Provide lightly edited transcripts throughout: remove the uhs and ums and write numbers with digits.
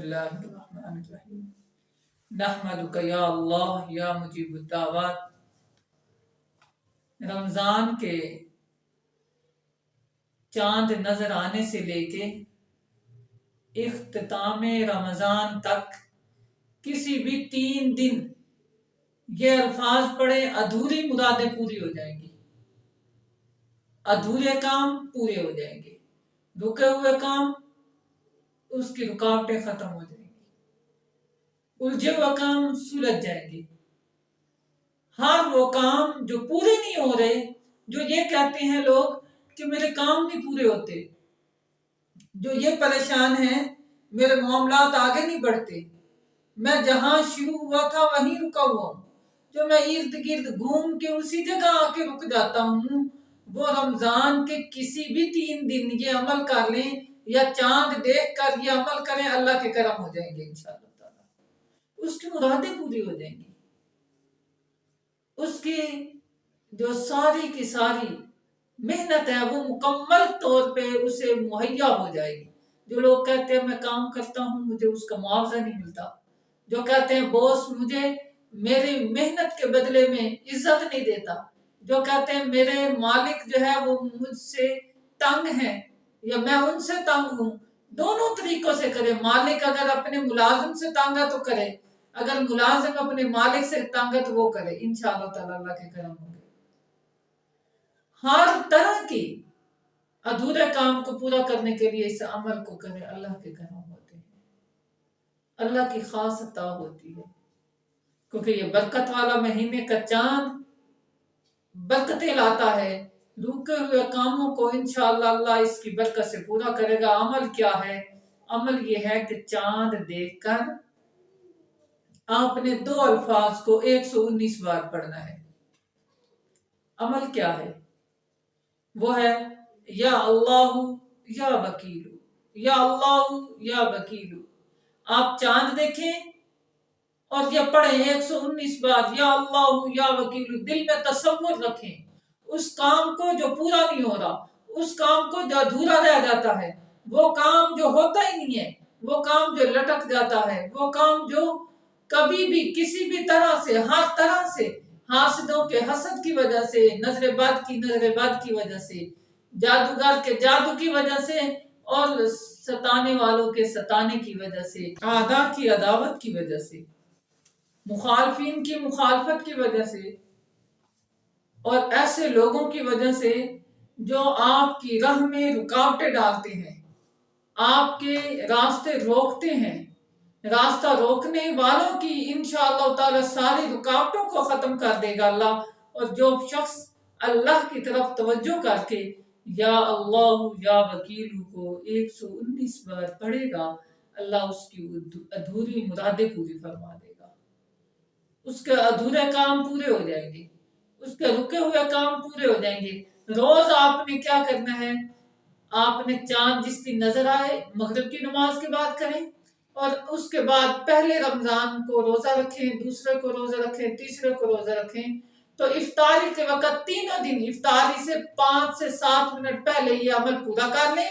اللہ الرحمن الرحیم نحمدک یا اللہ یا مجیب الدعوات۔ رمضان کے چاند نظر آنے سے لے کے اختتام رمضان تک کسی بھی 3 دن یہ الفاظ پڑھے، ادھوری مرادیں پوری ہو جائیں گی، ادھورے کام پورے ہو جائیں گے، رکے ہوئے کام اس کی رکاوٹیں ختم ہو جائیں گی، الجھے ہوئے کام سلجھ جائیں گے۔ ہر وہ کام جو پورے نہیں ہو رہے، جو یہ کہتے ہیں لوگ کہ میرے کام نہیں پورے ہوتے، جو یہ پریشان ہیں میرے معاملات آگے نہیں بڑھتے، میں جہاں شروع ہوا تھا وہیں رکا ہوا ہوں، جو میں ارد گرد گھوم کے اسی جگہ آ کے رک جاتا ہوں، وہ رمضان کے کسی بھی 3 دن یہ عمل کر لیں یا چاند دیکھ کر یہ عمل کریں، اللہ کے کرم ہو جائیں گے انشاءاللہ تعالی، اس کی مرادیں پوری ہو جائیں گی، اس کی جو ساری کی ساری محنت ہے وہ مکمل طور پہ اسے مہیا ہو جائے گی۔ جو لوگ کہتے ہیں میں کام کرتا ہوں مجھے اس کا معاوضہ نہیں ملتا، جو کہتے ہیں باس مجھے میری محنت کے بدلے میں عزت نہیں دیتا، جو کہتے ہیں میرے مالک جو ہے وہ مجھ سے تنگ ہیں یا میں ان سے تنگ ہوں، دونوں طریقوں سے کرے۔ مالک اگر اپنے ملازم سے تنگ ہے تو کرے، اگر ملازم اپنے مالک سے تنگ ہے تو وہ کرے، انشاءاللہ تعالی اللہ کے کرم ہوں گے۔ ہر طرح کی ادھورے کام کو پورا کرنے کے لیے اس عمل کو کرے، اللہ کے کرم ہوتے ہیں، اللہ کی خاص عطا ہوتی ہے، کیونکہ یہ برکت والا مہینے کا چاند برکتیں لاتا ہے۔ رکے ہوئے کاموں کو انشاءاللہ اللہ اس کی برکت سے پورا کرے گا۔ عمل کیا ہے؟ عمل یہ ہے کہ چاند دیکھ کر آپ نے 2 الفاظ کو 119 بار پڑھنا ہے۔ عمل کیا ہے؟ وہ ہے یا اللہ یا وکیلو، یا اللہ یا وکیلو۔ آپ چاند دیکھیں اور یہ پڑھیں 119 بار یا اللہ یا وکیلو، دل میں تصور رکھیں اس کام کو جو پورا نہیں ہو رہا، اس کام کو جو ادھورا رہ جاتا ہے، وہ کام جو ہوتا ہی نہیں ہے، وہ کام جو لٹک جاتا ہے، وہ کام جو کبھی بھی کسی بھی طرح سے، ہر طرح سے، حاسدوں کے حسد کی وجہ سے، نظر بد کی وجہ سے، جادوگر کے جادو کی وجہ سے، اور ستانے والوں کے ستانے کی وجہ سے، اعداء کی عداوت کی وجہ سے، مخالفین کی مخالفت کی وجہ سے، اور ایسے لوگوں کی وجہ سے جو آپ کی راہ میں رکاوٹیں ڈالتے ہیں، آپ کے راستے روکتے ہیں، راستہ روکنے والوں کی انشاءاللہ تعالی ساری رکاوٹوں کو ختم کر دے گا اللہ۔ اور جو شخص اللہ کی طرف توجہ کر کے یا اللہ یا وکیل کو 119 بار پڑھے گا، اللہ اس کی ادھوری مرادیں پوری فرما دے گا، اس کے ادھورے کام پورے ہو جائیں گے، اس کے رکے ہوئے کام پورے ہو جائیں گے۔ روز آپ نے کیا کرنا ہے؟ آپ نے چاند جس کی نظر آئے مغرب کی نماز کے بعد کریں، اور اس کے بعد پہلے رمضان کو روزہ رکھیں، دوسرے کو روزہ رکھیں، تیسرے کو روزہ رکھیں، تو افطاری کے وقت تینوں دن افطاری سے 5 سے 7 منٹ پہلے یہ عمل پورا کر لیں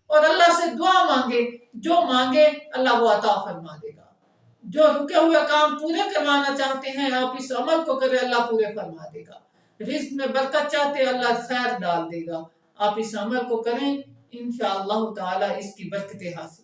اور اللہ سے دعا مانگے، جو مانگے اللہ وہ عطا فرما دے گا۔ جو رکے ہوئے کام پورے کروانا چاہتے ہیں آپ اس عمل کو کریں، اللہ پورے فرما دے گا۔ رزق میں برکت چاہتے ہیں اللہ خیر ڈال دے گا، آپ اس عمل کو کریں انشاءاللہ تعالی اس کی برکتیں حاصل